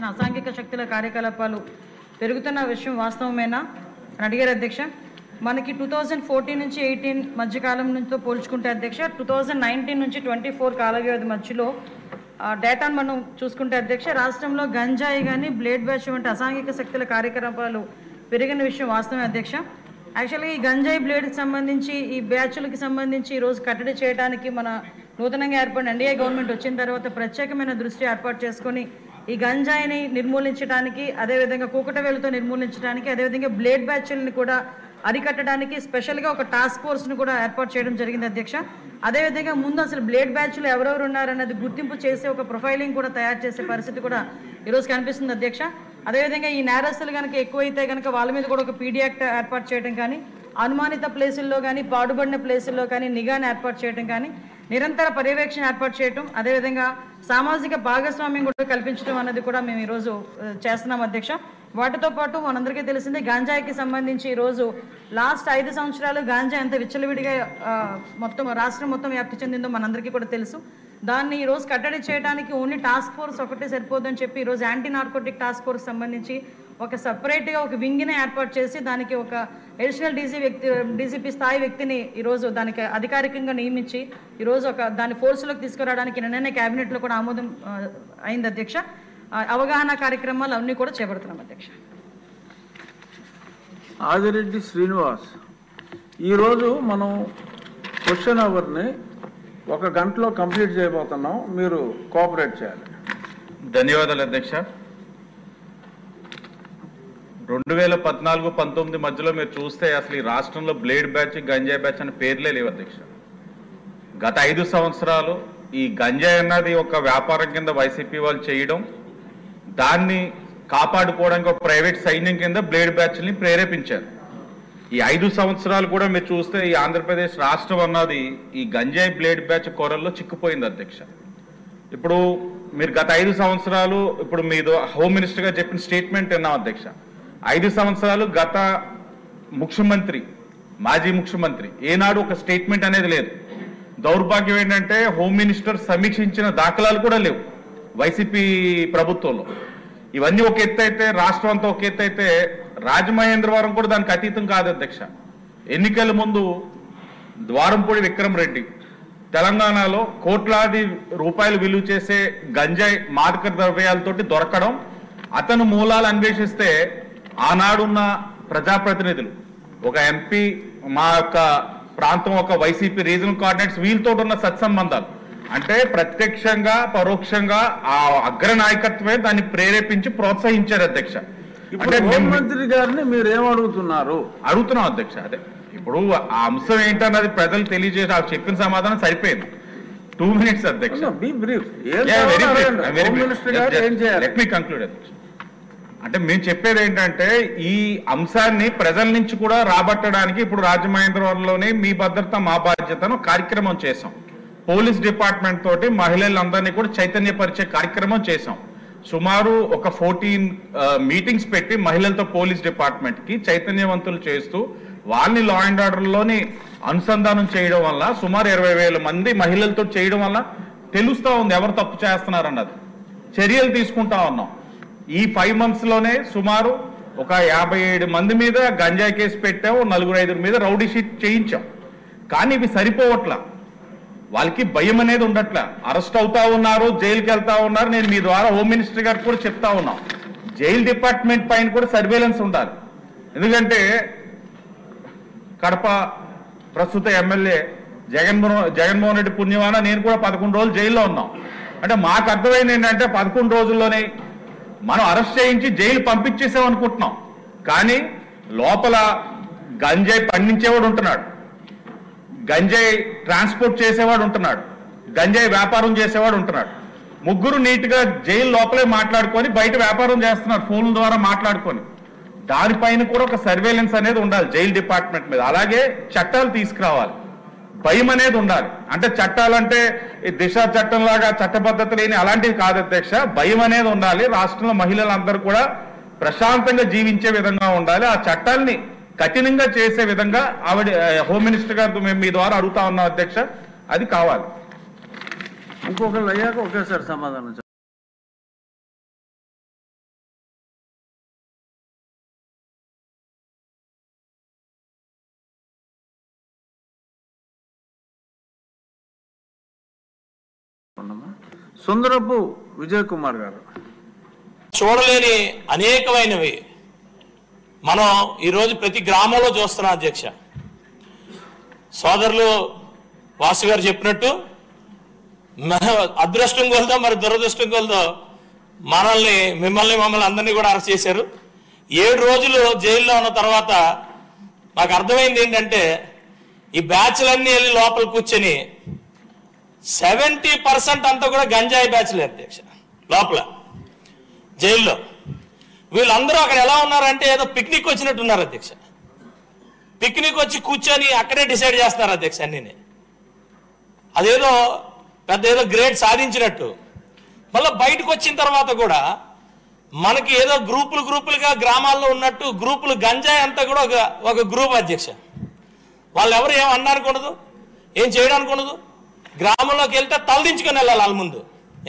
సంబంధించిన అసాంఘిక శక్తుల కార్యకలాపాలు పెరుగుతున్న విషయం వాస్తవమేనా అని అడిగారు అధ్యక్ష. మనకి 2014 నుంచి 18 మధ్యకాలం నుంచితో పోల్చుకుంటే అధ్యక్ష 2019 నుంచి 24 కాల వ్యవధి మధ్యలో డేటాను మనం చూసుకుంటే అధ్యక్ష రాష్ట్రంలో గంజాయి కానీ బ్లేడ్ బ్యాచ్ వంటి అసాంఘిక శక్తుల కార్యకలాపాలు పెరిగిన విషయం వాస్తవమే అధ్యక్ష. యాక్చువల్గా ఈ గంజాయి బ్లేడ్కి సంబంధించి ఈ బ్యాచ్లకి సంబంధించి ఈరోజు కట్టడి చేయడానికి మన నూతనంగా ఏర్పడిన ఎన్డీఏ గవర్నమెంట్ వచ్చిన తర్వాత ప్రత్యేకమైన దృష్టి ఏర్పాటు చేసుకొని ఈ గంజాయిని నిర్మూలించడానికి, అదేవిధంగా కూకటవేలుతో నిర్మూలించడానికి, అదేవిధంగా బ్లేడ్ బ్యాచ్లని కూడా అరికట్టడానికి స్పెషల్గా ఒక టాస్క్ ఫోర్స్ను కూడా ఏర్పాటు చేయడం జరిగింది అధ్యక్ష. అదేవిధంగా ముందు అసలు బ్లేడ్ బ్యాచ్లు ఎవరెవరు ఉన్నారన్నది గుర్తింపు చేసి ఒక ప్రొఫైలింగ్ కూడా తయారు చేసే పరిస్థితి కూడా ఈరోజు కనిపిస్తుంది అధ్యక్ష. అదేవిధంగా ఈ నేరస్తులు కనుక ఎక్కువైతే కనుక వాళ్ళ మీద కూడా ఒక పీడీ యాక్ట్ ఏర్పాటు చేయడం కానీ, అనుమానిత ప్లేసుల్లో కానీ పాడుబడిన ప్లేసుల్లో కానీ నిఘాను ఏర్పాటు చేయడం కానీ, నిరంతర పర్యవేక్షణ ఏర్పాటు చేయడం, అదేవిధంగా సామాజిక భాగస్వామ్యం కూడా కల్పించడం అన్నది కూడా మేము ఈరోజు చేస్తున్నాం అధ్యక్ష. వాటితో పాటు మనందరికీ తెలిసిందే గాంజాయికి సంబంధించి ఈరోజు లాస్ట్ 5 సంవత్సరాలు గాంజా ఎంత విచ్చలవిడిగా మొత్తం రాష్ట్రం మొత్తం వ్యాప్తి చెందిందో మనందరికీ కూడా తెలుసు. దాన్ని ఈరోజు కట్టడి చేయడానికి ఓన్లీ టాస్క్ ఫోర్స్ ఒకటే సరిపోదని చెప్పి ఈరోజు యాంటీ నార్కోటిక్ టాస్క్ ఫోర్స్ సంబంధించి ఒక సపరేట్గా ఒక వింగ్ని ఏర్పాటు చేసి దానికి ఒక అడిషనల్ డీసీపీ స్థాయి వ్యక్తిని ఈరోజు దానికి అధికారికంగా నియమించి ఈరోజు దాని ఫోర్స్లోకి తీసుకురావడానికి నిన్ననే క్యాబినెట్లో కూడా ఆమోదం అయింది అధ్యక్ష. అవగాహన కార్యక్రమాలు అన్నీ కూడా చేపడుతున్నాం అధ్యక్ష. ఆదిరెడ్డి శ్రీనివాస్, ఈరోజు మనం క్వశ్చన్ అవర్ని 1 గంటలో కంప్లీట్ చేయబోతున్నాం, మీరు కోఆపరేట్ చేయాలి. ధన్యవాదాలు అధ్యక్ష. 2014-19 మధ్యలో మీరు చూస్తే అసలు ఈ రాష్ట్రంలో బ్లేడ్ బ్యాచ్, గంజాయి బ్యాచ్ అనే పేర్లే లేవు అధ్యక్ష. గత 5 సంవత్సరాలు ఈ గంజాయి అన్నది ఒక వ్యాపారం కింద వైసీపీ వాళ్ళు చేయడం, దాన్ని కాపాడుకోవడానికి ఒక ప్రైవేట్ సైన్యం కింద బ్లేడ్ బ్యాచ్ని ప్రేరేపించారు. ఈ 5 సంవత్సరాలు కూడా మీరు చూస్తే ఈ ఆంధ్రప్రదేశ్ రాష్ట్రం అన్నది ఈ గంజాయి బ్లేడ్ బ్యాచ్ కొరల్లో చిక్కుపోయింది అధ్యక్ష. ఇప్పుడు మీరు గత 5 సంవత్సరాలు ఇప్పుడు మీరు హోమ్ మినిస్టర్గా చెప్పిన స్టేట్మెంట్ విన్నాం అధ్యక్ష. 5 సంవత్సరాలు గత ముఖ్యమంత్రి, మాజీ ముఖ్యమంత్రి ఏనాడు ఒక స్టేట్మెంట్ అనేది లేదు. దౌర్భాగ్యం ఏంటంటే హోమ్ మినిస్టర్ సమీక్షించిన దాఖలాలు కూడా లేవు వైసీపీ ప్రభుత్వంలో. ఇవన్నీ ఒక ఎత్తు అయితే, రాష్ట్రం అంతా ఒక ఎత్తు అయితే, రాజమహేంద్రవరం కూడా దానికి అతీతం కాదు అధ్యక్ష. ఎన్నికల ముందు ద్వారంపూడి విక్రమ్ రెడ్డి తెలంగాణలో కోట్లాది రూపాయలు విలువ చేసే గంజాయి మాదక ద్రవ్యాలతోటి దొరకడం, అతను మూలాలు అన్వేషిస్తే ఆనాడున్న ప్రజాప్రతినిధులు, ఒక ఎంపీ, మా యొక్క ప్రాంతం ఒక వైసీపీ రీజనల్ కోఆర్డినేటర్స్ వీళ్ళతో ఉన్న సత్సంబంధాలు అంటే ప్రత్యక్షంగా పరోక్షంగా ఆ అగ్ర నాయకత్వమే దాన్ని ప్రేరేపించి ప్రోత్సహించారు అధ్యక్ష. అంటే హోంమంత్రి గారిని మీరు ఏమడుగుతున్నారు? అడుగుతున్నాం అధ్యక్ష. అదే ఇప్పుడు ఆ అంశం ఏంటన్నది ప్రజలు తెలియజేసి చెప్పిన సమాధానం సరిపోయింది. 2 minutes అధ్యక్ష. లెట్ మీ కంక్లూడ్ అధ్యక్ష. అంటే మేము చెప్పేది ఏంటంటే ఈ అంశాన్ని ప్రజల నుంచి కూడా రాబట్టడానికి ఇప్పుడు రాజమహేంద్రవరంలోనే మీ భద్రత మా బాధ్యతను కార్యక్రమం చేసాం. పోలీస్ డిపార్ట్మెంట్ తోటి మహిళలందరినీ కూడా చైతన్యపరిచే కార్యక్రమం చేసాం. సుమారు ఒక 14 మీటింగ్స్ పెట్టి మహిళలతో పోలీస్ డిపార్ట్మెంట్ కి చైతన్యవంతులు చేస్తూ వాళ్ళని లా అండ్ ఆర్డర్లోని అనుసంధానం చేయడం వల్ల సుమారు 20,000 మంది మహిళలతో చేయడం వల్ల తెలుస్తా ఉంది ఎవరు తప్పు చేస్తున్నారు అన్నది. చర్యలు తీసుకుంటా ఉన్నాం. ఈ 5 months లోనే సుమారు ఒక 57 మంది మీద గంజాయి కేసు పెట్టాం, 4-5 మీద రౌడీ షీట్ చేయించాం. కానీ ఇవి సరిపోవట్లా, వాళ్ళకి భయం అనేది ఉండట్లా. అరెస్ట్ అవుతా ఉన్నారు, జైలుకి వెళ్తా ఉన్నారు. నేను మీ ద్వారా హోమ్ మినిస్టర్ గారికి కూడా చెప్తా ఉన్నాం, జైలు డిపార్ట్మెంట్ పైన కూడా సర్వేలెన్స్ ఉండాలి. ఎందుకంటే కడప ప్రస్తుత ఎమ్మెల్యే జగన్మోహన్ రెడ్డి పుణ్యమాన నేను కూడా 11 రోజులు జైల్లో ఉన్నాం. అంటే మాకు అర్థమైంది ఏంటంటే 11 రోజుల్లోనే మనం అరెస్ట్ చేయించి జైలు పంపించేసాం అనుకుంటున్నాం. కానీ లోపల గంజాయి పండించేవాడు ఉంటున్నాడు, గంజాయి ట్రాన్స్పోర్ట్ చేసేవాడు ఉంటున్నాడు, గంజాయి వ్యాపారం చేసేవాడు ఉంటున్నాడు. ముగ్గురు నీట్గా జైలు లోపలే మాట్లాడుకొని బయట వ్యాపారం చేస్తున్నారు ఫోన్ల ద్వారా మాట్లాడుకొని. దానిపైన కూడా ఒక సర్వేలెన్స్ అనేది ఉండాలి జైలు డిపార్ట్మెంట్ మీద. అలాగే చట్టాలు తీసుకురావాలి, భయం అనేది ఉండాలి. అంటే చట్టాలంటే దిశ చట్టం లాగా చట్టబద్ధత లేని అలాంటివి కాదు అధ్యక్ష. భయం అనేది ఉండాలి. రాష్ట్రంలో మహిళలందరూ కూడా ప్రశాంతంగా జీవించే విధంగా ఉండాలి. ఆ చట్టాల్ని కఠినంగా చేసే విధంగా ఆవిడ హోమ్ మినిస్టర్ గారితో మేము మీ ద్వారా అడుగుతా ఉన్నాం అధ్యక్ష. అది కావాలి. ఇంకొకళ్ళు అయ్యాక ఒకేసారి సమాధానం తీసుకోండమ్మా. సుందరపు విజయ్ కుమార్ గారు. చూడలేని అనేకమైనవి మనం ఈరోజు ప్రతి గ్రామంలో చూస్తున్నాం అధ్యక్ష. సోదరులు వాసు గారు చెప్పినట్టు అదృష్టం కొలదో మరి దురదృష్టం కొలదో మమ్మల్ని అందరినీ కూడా అరెస్ట్ చేశారు. 7 రోజులు జైల్లో ఉన్న తర్వాత మాకు అర్థమైంది ఏంటంటే ఈ బ్యాచ్లన్నీ వెళ్ళి లోపల కూర్చొని 70% అంతా కూడా గంజాయి బ్యాచ్లే అధ్యక్ష. లోపల జైల్లో వీళ్ళందరూ అక్కడ ఎలా ఉన్నారంటే ఏదో పిక్నిక్ వచ్చినట్టున్నారు అధ్యక్ష. పిక్నిక్ వచ్చి కూర్చొని అక్కడే డిసైడ్ చేస్తున్నారు అధ్యక్ష అన్నీ. అదేదో ఏదో గ్రేడ్ సాధించినట్టు. మళ్ళీ బయటకు వచ్చిన తర్వాత కూడా మనకి ఏదో గ్రూపులుగా గ్రామాల్లో ఉన్నట్టు గ్రూపులు గంజాయి అంతా కూడా ఒక గ్రూప్ అధ్యక్ష. వాళ్ళు ఎవరు ఏం అనడానికి ఉండదు, ఏం చేయడానికి ఉండదు. గ్రామంలోకి వెళ్తే తలదించుకొని వెళ్ళాలి వాళ్ళ ముందు.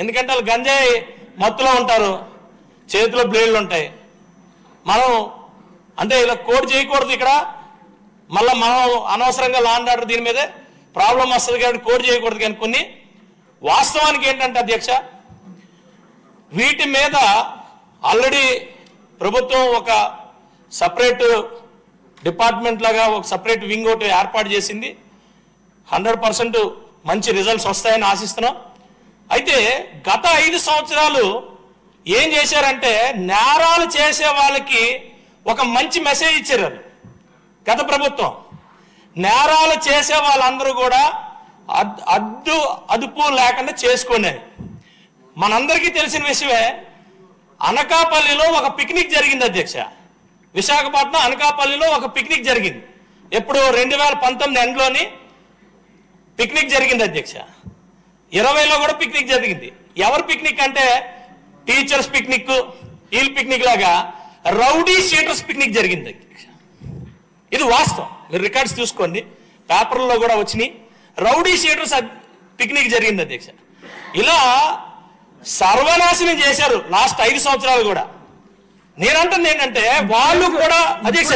ఎందుకంటే వాళ్ళు గంజాయి మత్తులో ఉంటారు, చేతిలో బ్లేడ్లు ఉంటాయి. మనం అంటే ఇలా కోడ్ చేయకూడదు ఇక్కడ. మళ్ళీ మనం అనవసరంగా లా అండ్ ఆర్డర్ దీని మీదే ప్రాబ్లం వస్తుంది కాబట్టి కోడ్ చేయకూడదు. కానీ కొన్ని వాస్తవానికి ఏంటంటే అధ్యక్ష, వీటి మీద ఆల్రెడీ ప్రభుత్వం ఒక సపరేట్ డిపార్ట్మెంట్ లాగా ఒక సపరేట్ వింగ్ ఒకటి ఏర్పాటు చేసింది. 100% మంచి రిజల్ట్స్ వస్తాయని ఆశిస్తున్నాం. అయితే గత 5 సంవత్సరాలు ఏం చేశారంటే నేరాలు చేసే వాళ్ళకి ఒక మంచి మెసేజ్ ఇచ్చారు గత ప్రభుత్వం. నేరాలు చేసే వాళ్ళందరూ కూడా అదుపు లేకుండా చేసుకునేది. మనందరికీ తెలిసిన విషయమే, అనకాపల్లిలో ఒక పిక్నిక్ జరిగింది అధ్యక్ష. విశాఖపట్నం అనకాపల్లిలో ఒక పిక్నిక్ జరిగింది. ఎప్పుడు 2019 ఎండ్లోని పిక్నిక్ జరిగింది అధ్యక్ష. 20లో కూడా పిక్నిక్ జరిగింది. ఎవరు పిక్నిక్ అంటే టీచర్స్ పిక్నిక్, వీల్ పిక్నిక్ లాగా రౌడీ షీటర్స్ పిక్నిక్ జరిగింది అధ్యక్ష. ఇది వాస్తవం, మీరు రికార్డ్స్ చూసుకోండి, పేపర్లో కూడా వచ్చినాయి. రౌడీ షీటర్స్ పిక్నిక్ జరిగింది అధ్యక్ష. ఇలా సర్వనాశనం చేశారు లాస్ట్ 5 సంవత్సరాలు కూడా. నేనంటుంది ఏంటంటే వాళ్ళు కూడా అధ్యక్ష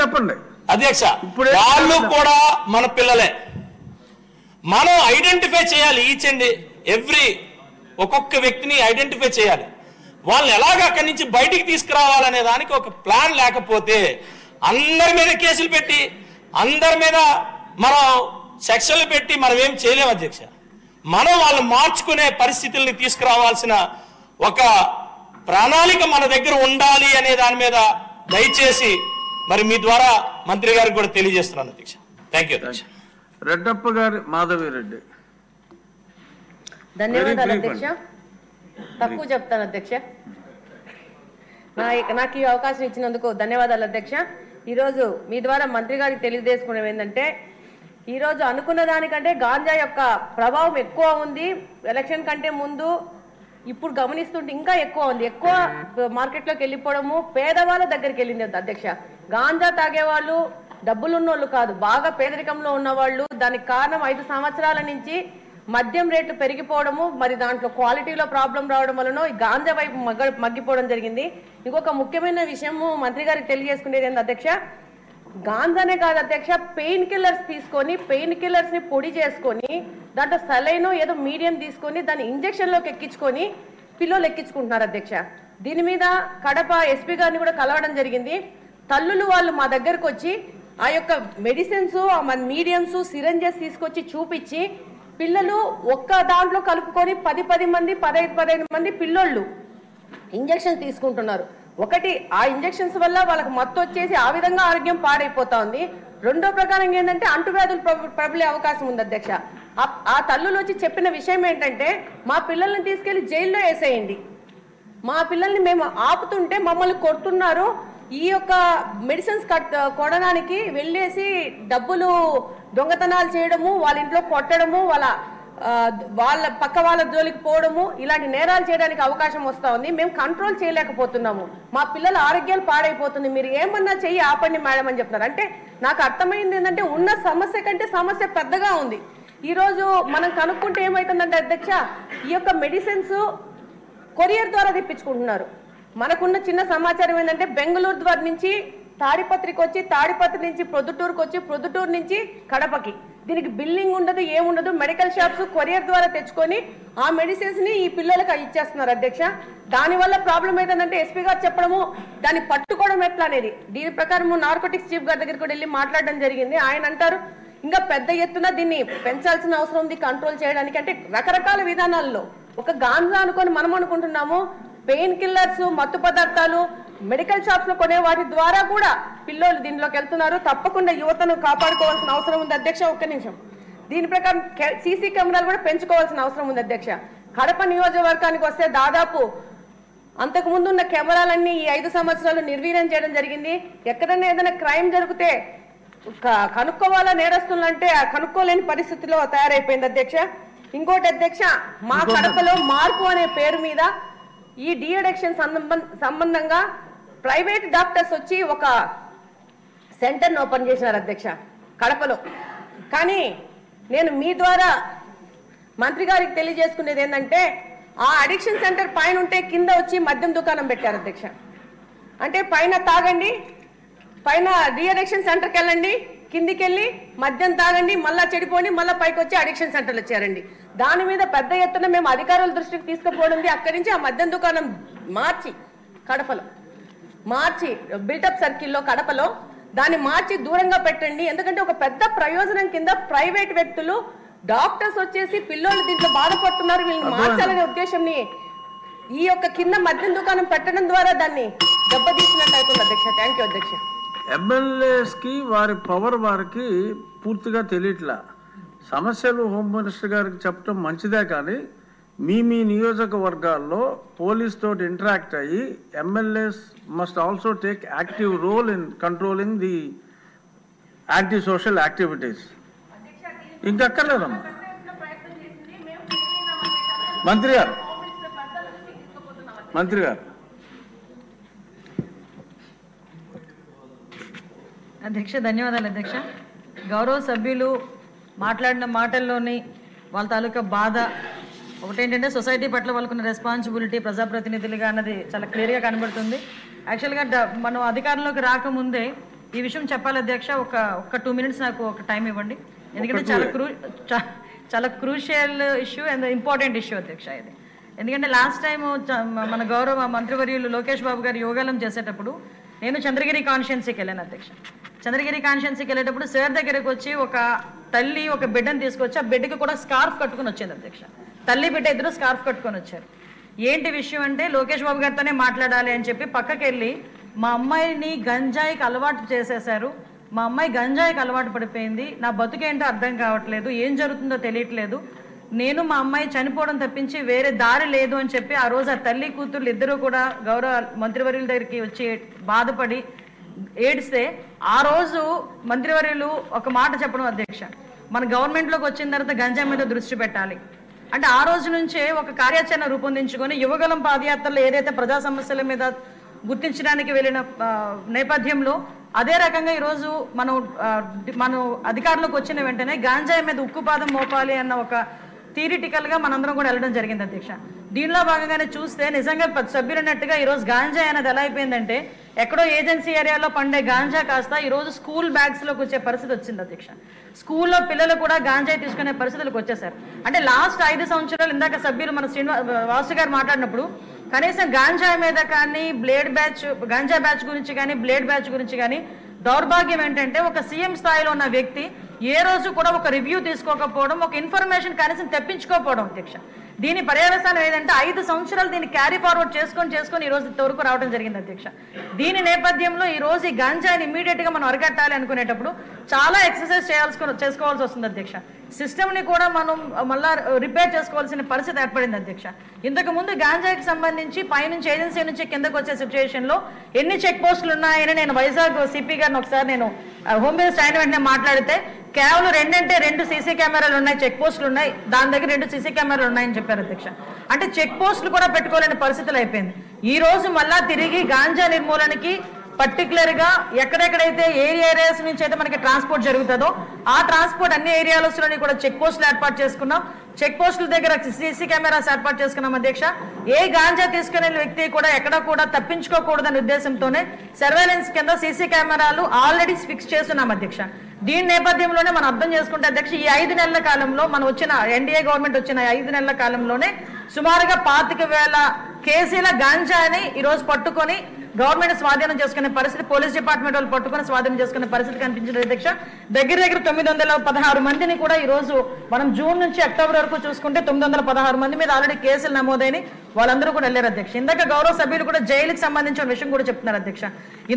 చెప్పండి అధ్యక్ష, వాళ్ళు కూడా మన పిల్లలే. మనం ఐడెంటిఫై చేయాలి, ఈచ్ అండ్ ఎవ్రీ ఒక్కొక్క వ్యక్తిని ఐడెంటిఫై చేయాలి. వాళ్ళని ఎలాగ అక్కడి నుంచి బయటికి తీసుకురావాలనే దానికి ఒక ప్లాన్ లేకపోతే అందరి మీద కేసులు పెట్టి అందరి మీద మనం సెక్షన్లు పెట్టి మనం ఏం చేయలేము అధ్యక్ష. మనం వాళ్ళు మార్చుకునే పరిస్థితుల్ని తీసుకురావాల్సిన ఒక ప్రణాళిక మన దగ్గర ఉండాలి అనే దాని మీద దయచేసి మరి మీ ద్వారా మంత్రి గారికి కూడా తెలియజేస్తున్నాను అధ్యక్ష. థ్యాంక్ యూ అధ్యక్ష. రెడ్డప్ప గారి మాధవిరెడ్డి. ధన్యవాదాలు అధ్యక్ష. తక్కువ చెప్తాను అధ్యక్ష. నాకు ఈ అవకాశం ఇచ్చినందుకు ధన్యవాదాలు అధ్యక్ష. ఈరోజు మీ ద్వారా మంత్రి గారికి తెలియజేసుకునేది ఏంటంటే, ఈరోజు అనుకున్న దానికంటే గాంజా యొక్క ప్రభావం ఎక్కువ ఉంది. ఎలక్షన్ కంటే ముందు ఇప్పుడు గమనిస్తుంటే ఇంకా ఎక్కువ ఉంది. ఎక్కువ మార్కెట్లోకి వెళ్ళిపోవడము, పేదవాళ్ళ దగ్గరికి వెళ్ళింది అధ్యక్ష. గాంజా తాగేవాళ్ళు డబ్బులున్నోళ్ళు కాదు, బాగా పేదరికంలో ఉన్నవాళ్ళు. దానికి కారణం 5 సంవత్సరాల నుంచి మద్యం రేట్లు పెరిగిపోవడము, మరి దాంట్లో క్వాలిటీలో ప్రాబ్లం రావడం వలన ఈ గాంజా వైపు మగ్గిపోవడం జరిగింది. ఇంకొక ముఖ్యమైన విషయము మంత్రి గారికి తెలియజేసుకునేది ఏంటి అధ్యక్ష, గాంజానే కాదు అధ్యక్ష, పెయిన్ కిల్లర్స్ తీసుకొని పెయిన్ కిల్లర్స్ని పొడి చేసుకొని దాంట్లో సలైనో ఏదో మీడియం తీసుకొని దాన్ని ఇంజక్షన్లోకి ఎక్కించుకొని పిల్లలు ఎక్కించుకుంటున్నారు అధ్యక్ష. దీని మీద కడప ఎస్పీ గారిని కూడా కలవడం జరిగింది. తల్లులు వాళ్ళు మా దగ్గరకు వచ్చి ఆ యొక్క మెడిసిన్స్, మన మీడియంస్, సిరంజెస్ తీసుకొచ్చి చూపించి పిల్లలు ఒక్క దాంట్లో కలుపుకొని 10 మంది 15 మంది పిల్లోళ్ళు ఇంజక్షన్స్ తీసుకుంటున్నారు. ఒకటి, ఆ ఇంజక్షన్స్ వల్ల వాళ్ళకి మత్తు వచ్చేసి ఆ విధంగా ఆరోగ్యం పాడైపోతా ఉంది. రెండో ప్రకారం ఏంటంటే అంటువ్యాధులు ప్రబలే అవకాశం ఉంది అధ్యక్ష. ఆ తల్లులు వచ్చి చెప్పిన విషయం ఏంటంటే, మా పిల్లల్ని తీసుకెళ్లి జైల్లో వేసేయండి, మా పిల్లల్ని మేము ఆపుతుంటే మమ్మల్ని కొడుతున్నారు, ఈ యొక్క మెడిసిన్స్ కొనడానికి వెళ్ళేసి డబ్బులు దొంగతనాలు చేయడము, వాళ్ళ ఇంట్లో కొట్టడము, వాళ్ళ పక్క వాళ్ళ జోలికి పోవడము, ఇలాంటి నేరాలు చేయడానికి అవకాశం వస్తూ ఉంది. మేము కంట్రోల్ చేయలేకపోతున్నాము, మా పిల్లల ఆరోగ్యాలు పాడైపోతుంది, మీరు ఏమన్నా చెయ్యి ఆపండి మేడం అని చెప్తున్నారు. అంటే నాకు అర్థమైంది ఏంటంటే ఉన్న సమస్య కంటే సమస్య పెద్దగా ఉంది. ఈరోజు మనం కనుక్కుంటే ఏమవుతుందంటే అధ్యక్ష, ఈ యొక్క మెడిసిన్స్ కొరియర్ ద్వారా తెప్పించుకుంటున్నారు. మనకున్న చిన్న సమాచారం ఏంటంటే బెంగళూరు ద్వారా నుంచి తాడిపత్రికి వచ్చి, తాడిపత్రి నుంచి ప్రొద్దుటూరుకు వచ్చి, ప్రొద్దుటూరు నుంచి కడపకి దీనికి బిల్లింగ్ ఉండదు, ఏముండదు. మెడికల్ షాప్స్ కొరియర్ ద్వారా తెచ్చుకొని ఆ మెడిసిన్స్ ని ఈ పిల్లలకు ఇచ్చేస్తున్నారు అధ్యక్ష. దానివల్ల ప్రాబ్లం ఏంటంటే ఎస్పీ గారు చెప్పడము, దాన్ని పట్టుకోవడం ఎట్లా అనేది. దీని ప్రకారం నార్కోటిక్స్ చీఫ్ గారి దగ్గరికి కూడా వెళ్ళి మాట్లాడడం జరిగింది. ఆయన అంటారు ఇంకా పెద్ద ఎత్తున దీన్ని పెంచాల్సిన అవసరం ఉంది కంట్రోల్ చేయడానికి. అంటే రకరకాల విధానాల్లో ఒక గాంజా అనుకొని మనం అనుకుంటున్నాము, పెయిన్ కిల్లర్స్, మత్తు పదార్థాలు మెడికల్ షాప్స్ లో కొనే వాటి ద్వారా కూడా పిల్లలు దీనిలోకి వెళ్తున్నారు. తప్పకుండా యువతను కాపాడుకోవాల్సిన అవసరం ఉంది అధ్యక్ష. ఒక్క నిమిషం. దీని ప్రకారం సీసీ కెమెరాలు కూడా పెంచుకోవాల్సిన అవసరం ఉంది అధ్యక్ష. కడప నియోజకవర్గానికి వస్తే దాదాపు అంతకు ముందు ఉన్న కెమెరాలన్నీ ఈ 5 సంవత్సరాలు నిర్వీర్యం చేయడం జరిగింది. ఎక్కడైనా ఏదైనా క్రైమ్ జరిగితే కనుక్కోవాలా నేరస్తులు అంటే కనుక్కోలేని పరిస్థితిలో తయారైపోయింది అధ్యక్ష. ఇంకోటి అధ్యక్ష, మా కడపలో మార్పు అనే పేరు మీద ఈ డి అడిక్షన్ సంబంధంగా ప్రైవేట్ డాక్టర్స్ వచ్చి ఒక సెంటర్ని ఓపెన్ చేసినారు అధ్యక్ష కడపలో. కానీ నేను మీ ద్వారా మంత్రి గారికి తెలియజేసుకునేది ఏంటంటే, ఆ అడిక్షన్ సెంటర్ పైన ఉంటే కింద వచ్చి మద్యం దుకాణం పెట్టారు అధ్యక్ష. అంటే పైన తాగండి, పైన డి అడిక్షన్ సెంటర్కి వెళ్ళండి, కిందికి వెళ్ళి మద్యం తాగండి, మళ్ళా చెడిపోండి, మళ్ళీ పైకి వచ్చి అడిక్షన్ సెంటర్లు వచ్చారండి. దాని మీద పెద్ద ఎత్తున మేము అధికారుల దృష్టికి తీసుకుపోవడం, అక్కడి నుంచి ఆ మద్యం దుకాణం మార్చి కడపలో మార్చి బిల్టప్ సర్కిల్లో కడపలో దాన్ని మార్చి దూరంగా పెట్టండి. ఎందుకంటే ఒక పెద్ద ప్రయోజనం కింద ప్రైవేట్ వ్యక్తులు డాక్టర్స్ వచ్చేసి పిల్లలు దీంట్లో బాధపడుతున్నారు, వీళ్ళని మార్చాలనే ఉద్దేశంని ఈ యొక్క కింద మద్యం దుకాణం పెట్టడం ద్వారా దాన్ని దెబ్బతీసినట్టు అవుతుంది అధ్యక్ష. థ్యాంక్ యూ అధ్యక్ష. ఎమ్మెల్యేస్కి వారి పవర్ వారికి పూర్తిగా తెలియట్లా. సమస్యలు హోమ్ మినిస్టర్ గారికి చెప్పడం మంచిదే, కానీ మీ నియోజకవర్గాల్లో పోలీస్ తోటి ఇంటరాక్ట్ అయ్యి MLAs must also take active role in controlling the anti social activities. ఇంకక్కర్లేదమ్మా. మంత్రి గారు అధ్యక్ష, ధన్యవాదాలు అధ్యక్ష. గౌరవ సభ్యులు మాట్లాడిన మాటల్లోని వాళ్ళ తాలూకా బాధ ఒకటేంటంటే సొసైటీ పట్ల వాళ్ళకున్న రెస్పాన్సిబిలిటీ ప్రజాప్రతినిధులుగా అన్నది చాలా క్లియర్గా కనబడుతుంది. యాక్చువల్గా మనం అధికారంలోకి రాకముందే ఈ విషయం చెప్పాలి అధ్యక్ష. ఒక 2 minutes నాకు ఒక టైం ఇవ్వండి, ఎందుకంటే చాలా crucial issue and important issue అధ్యక్ష ఇది. ఎందుకంటే లాస్ట్ టైం మన గౌరవ మంత్రివర్యులు లోకేష్ బాబు గారు యోగాలం చేసేటప్పుడు నేను చంద్రగిరి కాన్స్టిట్యున్సీకి వెళ్ళాను అధ్యక్ష. చంద్రగిరి కాన్స్టిట్యున్సీకి వెళ్ళేటప్పుడు సార్ దగ్గరకు వచ్చి ఒక తల్లి ఒక బిడ్డను తీసుకొచ్చి ఆ బిడ్డకి కూడా స్కార్ఫ్ కట్టుకుని వచ్చింది అధ్యక్ష. తల్లి బిడ్డ ఇద్దరు స్కార్ఫ్ కట్టుకొని వచ్చారు. ఏంటి విషయం అంటే లోకేష్ బాబు గారితోనే మాట్లాడాలి అని చెప్పి పక్కకి వెళ్ళి మా అమ్మాయిని గంజాయికి అలవాటు చేసేశారు, మా అమ్మాయి గంజాయికి అలవాటు పడిపోయింది, నా బతుకేంటో అర్థం కావట్లేదు, ఏం జరుగుతుందో తెలియట్లేదు, నేను మా అమ్మాయి చనిపోవడం తప్పించి వేరే దారి లేదు అని చెప్పి ఆ రోజు ఆ తల్లి కూతుర్లు ఇద్దరు కూడా గౌరవ మంత్రివర్యుల దగ్గరికి వచ్చి బాధపడి ఏడిస్తే ఆ రోజు మంత్రివర్యులు ఒక మాట చెప్పడం అధ్యక్ష, మన గవర్నమెంట్లోకి వచ్చిన తర్వాత గంజాయి మీద దృష్టి పెట్టాలి అంటే ఆ రోజు నుంచే ఒక కార్యాచరణ రూపొందించుకొని యువగలం పాదయాత్రలో ఏదైతే ప్రజా సమస్యల మీద గుర్తించడానికి వెళ్ళిన నేపథ్యంలో అదే రకంగా ఈరోజు మనం అధికారంలోకి వచ్చిన వెంటనే గాంజాయి మీద ఉక్కుపాదం మోపాలి అన్న ఒక థియరిటికల్గా మనందరం కూడా వెళ్ళడం జరిగింది అధ్యక్ష. దీనిలో భాగంగానే చూస్తే నిజంగా సభ్యులు అన్నట్టుగా ఈరోజు గాంజాయి అనేది ఎలా అయిపోయిందంటే ఎక్కడో ఏజెన్సీ ఏరియాలో పండే గాంజా కాస్త ఈరోజు స్కూల్ బ్యాగ్స్లోకి వచ్చే పరిస్థితి వచ్చింది అధ్యక్ష. స్కూల్లో పిల్లలు కూడా గాంజాయి తీసుకునే పరిస్థితులకు వచ్చేసారు. అంటే లాస్ట్ 5 సంవత్సరాలు ఇందాక సభ్యులు మన వాసు గారు మాట్లాడినప్పుడు కనీసం గాంజాయి మీద కానీ గాంజా బ్యాచ్ గురించి కానీ బ్లేడ్ బ్యాచ్ గురించి కానీ దౌర్భాగ్యం ఏంటంటే ఒక సీఎం స్థాయిలో ఉన్న వ్యక్తి ఏ రోజు కూడా ఒక రివ్యూ తీసుకోకపోవడం, ఒక ఇన్ఫర్మేషన్ కనీసం తెప్పించుకోకపోవడం అధ్యక్ష. దీని పర్యవసానం ఏదంటే 5 సంవత్సరాలు దీన్ని క్యారీ ఫార్వర్డ్ చేసుకొని ఈ రోజు ఇంతవరకు రావడం జరిగింది అధ్యక్ష. దీని నేపథ్యంలో ఈ రోజు ఈ గంజాయిని ఇమీడియట్గా మనం అరికట్టాలి అనుకునేటప్పుడు చాలా ఎక్సర్సైజ్ చేసుకోవాల్సి వస్తుంది అధ్యక్ష. సిస్టమ్ని కూడా మనం మళ్ళా రిపేర్ చేసుకోవాల్సిన పరిస్థితి ఏర్పడింది అధ్యక్ష. ఇంతకు ముందు గాంజాయికి సంబంధించి పైనుంచి ఏజెన్సీ నుంచి కిందకు వచ్చే సిచ్యువేషన్లో ఎన్ని చెక్ పోస్టులు ఉన్నాయని నేను వైజాగ్ సిపి గారిని ఒకసారి నేను హోమ్ మినిస్టర్ అయిన వెంటనే మాట్లాడితే కేవలం 2 సీసీ కెమెరాలు ఉన్నాయి, చెక్ పోస్టులు ఉన్నాయి, దాని దగ్గర 2 సీసీ కెమెరాలు ఉన్నాయని చెప్పారు అధ్యక్ష. అంటే చెక్ పోస్టులు కూడా పెట్టుకోలేని పరిస్థితులు అయిపోయింది. ఈ రోజు మళ్ళా తిరిగి గాంజా నిర్మూలనకి పర్టికులర్గా ఎక్కడెక్కడైతే ఏరియాస్ నుంచి అయితే మనకి ట్రాన్స్పోర్ట్ జరుగుతుందో ఆ ట్రాన్స్పోర్ట్ అన్ని ఏరియాలలోని కూడా చెక్ పోస్టులు ఏర్పాటు చేసుకున్నాం. చెక్ పోస్టుల దగ్గర సీసీ కెమెరాస్ ఏర్పాటు చేసుకున్నాం అధ్యక్ష. ఏ గాంజా తీసుకునే వ్యక్తి కూడా ఎక్కడ కూడా తప్పించుకోకూడదనే ఉద్దేశంతోనే సర్వేలెన్స్ కింద సీసీ కెమెరాలు ఆల్రెడీ ఫిక్స్ చేస్తున్నాం అధ్యక్ష. దీని నేపథ్యంలోనే మనం అర్థం చేసుకుంటే అధ్యక్ష, ఈ 5 నెలల కాలంలో మనం వచ్చిన ఎన్డీఏ గవర్నమెంట్ వచ్చిన 5 నెలల కాలంలోనే సుమారుగా 25,000 కేజీల గాంజాని ఈరోజు పట్టుకొని గవర్నమెంట్ స్వాధీనం చేసుకునే పరిస్థితి, పోలీస్ డిపార్ట్మెంట్ వాళ్ళు పట్టుకొని స్వాధీనం చేసుకునే పరిస్థితి కనిపించింది అధ్యక్ష. దగ్గర 916 మందిని కూడా ఈ రోజు మనం జూన్ నుంచి అక్టోబర్ వరకు చూసుకుంటే 916 మంది మీద ఆల్రెడీ కేసులు నమోదైన వాళ్ళందరూ కూడా వెళ్ళారు అధ్యక్ష. ఇందాక గౌరవ సభ్యులు కూడా జైలుకి సంబంధించిన విషయం కూడా చెప్తున్నారు అధ్యక్ష.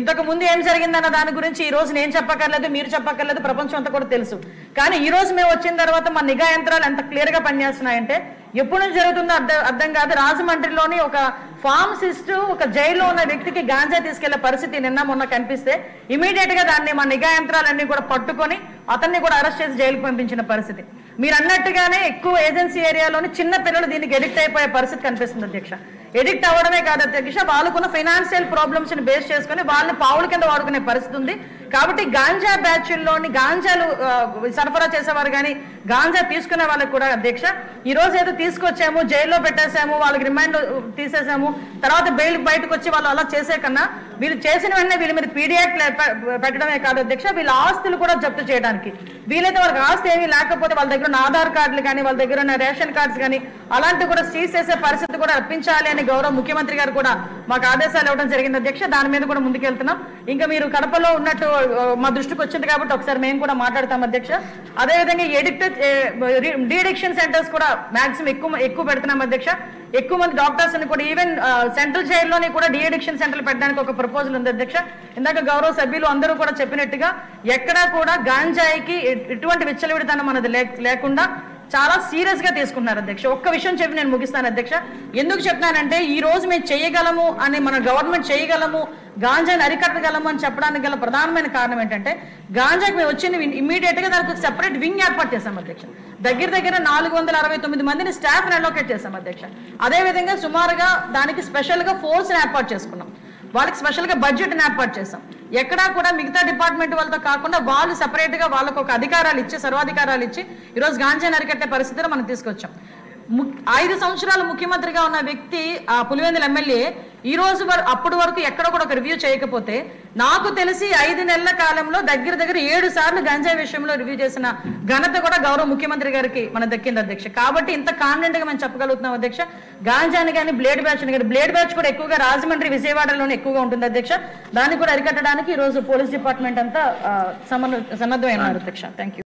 ఇంతకు ముందు ఏం జరిగిందన్న దాని గురించి ఈ రోజు నేను చెప్పక్కర్లేదు, మీరు చెప్పక్కర్లేదు, ప్రపంచం అంతా కూడా తెలుసు. కానీ ఈ రోజు మేము వచ్చిన తర్వాత మా నిఘా యంత్రాలు ఎంత క్లియర్ గా పనిచేస్తున్నాయంటే ఎప్పుడు నుంచి జరుగుతుందో అర్థం కాదు. రాజమండ్రిలోని ఒక ఫార్మసిస్ట్ ఒక జైల్లో ఉన్న వ్యక్తికి గాంజా తీసుకెళ్లే పరిస్థితి నిన్న మొన్న కనిపిస్తే ఇమీడియట్ గా దాన్ని మా నిఘా యంత్రాలన్నీ కూడా పట్టుకొని అతన్ని కూడా అరెస్ట్ చేసి జైలుకు పంపించిన పరిస్థితి. మీరు అన్నట్టుగానే ఎక్కువ ఏజెన్సీ ఏరియాలోని చిన్న పిల్లలు దీనికి ఎడిక్ట్ అయిపోయే పరిస్థితి కనిపిస్తుంది అధ్యక్ష. ఎడిక్ట్ అవ్వడమే కాదు అధ్యక్ష, వాళ్ళకున్న ఫైనాన్షియల్ ప్రాబ్లమ్స్ ని బేస్ చేసుకుని వాళ్ళని పావుల కింద వాడుకునే పరిస్థితి ఉంది. కాబట్టి గాంజా బ్యాచ్ల్లోని గాంజాలు సరఫరా చేసేవారు కానీ గాంజా తీసుకునే వాళ్ళకి కూడా అధ్యక్ష ఈ రోజు ఏదో తీసుకొచ్చాము, జైల్లో పెట్టేసాము, వాళ్ళకి రిమైండ్ తీసేసాము, తర్వాత బెయిల్ బయటకు వచ్చి వాళ్ళు అలా చేసే కన్నా వీళ్ళు చేసిన వెంటనే వీళ్ళ మీద పీడియాక్ట్ పెట్టడమే కాదు అధ్యక్ష, వీళ్ళ ఆస్తులు కూడా జప్తు చేయడానికి వీలైతే వాళ్ళకి ఆస్తి ఏమీ లేకపోతే వాళ్ళ దగ్గర ఉన్న ఆధార్ కార్డులు కానీ వాళ్ళ దగ్గర ఉన్న రేషన్ కార్డ్స్ కానీ అలాంటివి కూడా సీజ్ చేసే పరిస్థితి కూడా రప్పించాలి అని గౌరవ ముఖ్యమంత్రి గారు కూడా మాకు ఆదేశాలు ఇవ్వడం జరిగింది అధ్యక్ష. దాని మీద కూడా ముందుకెళ్తున్నాం. ఇంకా మీరు కడపలో ఉన్నట్టు మా దృష్టికి వచ్చింది కాబట్టి ఒకసారి మేము కూడా మాట్లాడతాం అధ్యక్ష. అదేవిధంగా డీడిక్షన్ సెంటర్స్ కూడా మాక్సిమం ఎక్కువ పెడుతున్నాం అధ్యక్ష. ఎక్కువ మంది డాక్టర్స్ ని కూడా ఈవెన్ సెంట్రల్ జైల్లోని కూడా డీఅడిక్షన్ సెంటర్లు పెట్టడానికి ఒక ప్రపోజల్ ఉంది అధ్యక్ష. ఇందాక గౌరవ సభ్యులు అందరూ కూడా చెప్పినట్టుగా ఎక్కడా కూడా గాంజాయికి ఎటువంటి విచ్చలవిడితనం అనేది లేకుండా చాలా సీరియస్ గా తీసుకుంటున్నారు అధ్యక్ష. ఒక్క విషయం చెప్పి నేను ముగిస్తాను అధ్యక్ష. ఎందుకు చెప్తున్నానంటే ఈ రోజు మేము చేయగలము అని మన గవర్నమెంట్ చేయగలము, గాంజాని అరికట్టగలము అని చెప్పడానికి గల ప్రధానమైన కారణం ఏంటంటే గాంజాకి మేము వచ్చింది ఇమీడియట్ గా దానికి సెపరేట్ వింగ్ ఏర్పాటు చేశాం అధ్యక్ష. దగ్గర 469 మందిని స్టాఫ్ అలోకేట్ చేశాం అధ్యక్ష. అదేవిధంగా సుమారుగా దానికి స్పెషల్ గా ఫోర్స్ ఏర్పాటు చేసుకున్నాం, వాళ్ళకి స్పెషల్ గా బడ్జెట్ ఏర్పాటు చేశాం. ఎక్కడా కూడా మిగతా డిపార్ట్మెంట్ వాళ్ళతో కాకుండా వాళ్ళు సెపరేట్ గా వాళ్ళకు ఒక అధికారాలు ఇచ్చి సర్వాధికారాలు ఇచ్చి ఈరోజు గాంజాని అరికట్టే పరిస్థితిలో మనం తీసుకొచ్చాం. 5 సంవత్సరాలు ముఖ్యమంత్రిగా ఉన్న వ్యక్తి ఆ పులివెందుల ఎమ్మెల్యే ఈ రోజు అప్పటి వరకు ఎక్కడ కూడా ఒక రివ్యూ చేయకపోతే నాకు తెలిసి 5 నెలల కాలంలో దగ్గర 7 సార్లు గంజాయి విషయంలో రివ్యూ చేసిన ఘనత కూడా గౌరవ ముఖ్యమంత్రి గారికి మన దక్కింది అధ్యక్ష. కాబట్టి ఇంత కాన్ఫిడెంట్ గా మనం చెప్పగలుగుతున్నాం అధ్యక్ష. గాంజాని కానీ బ్లేడ్ బ్యాచ్ కానీ బ్లేడ్ బ్యాచ్ కూడా ఎక్కువగా రాజమండ్రి విజయవాడలోనే ఎక్కువగా ఉంటుంది అధ్యక్ష. దాన్ని కూడా అరికట్టడానికి ఈ రోజు పోలీస్ డిపార్ట్మెంట్ అంతా సన్నద్ధమైనారు అధ్యక్ష. Thank you.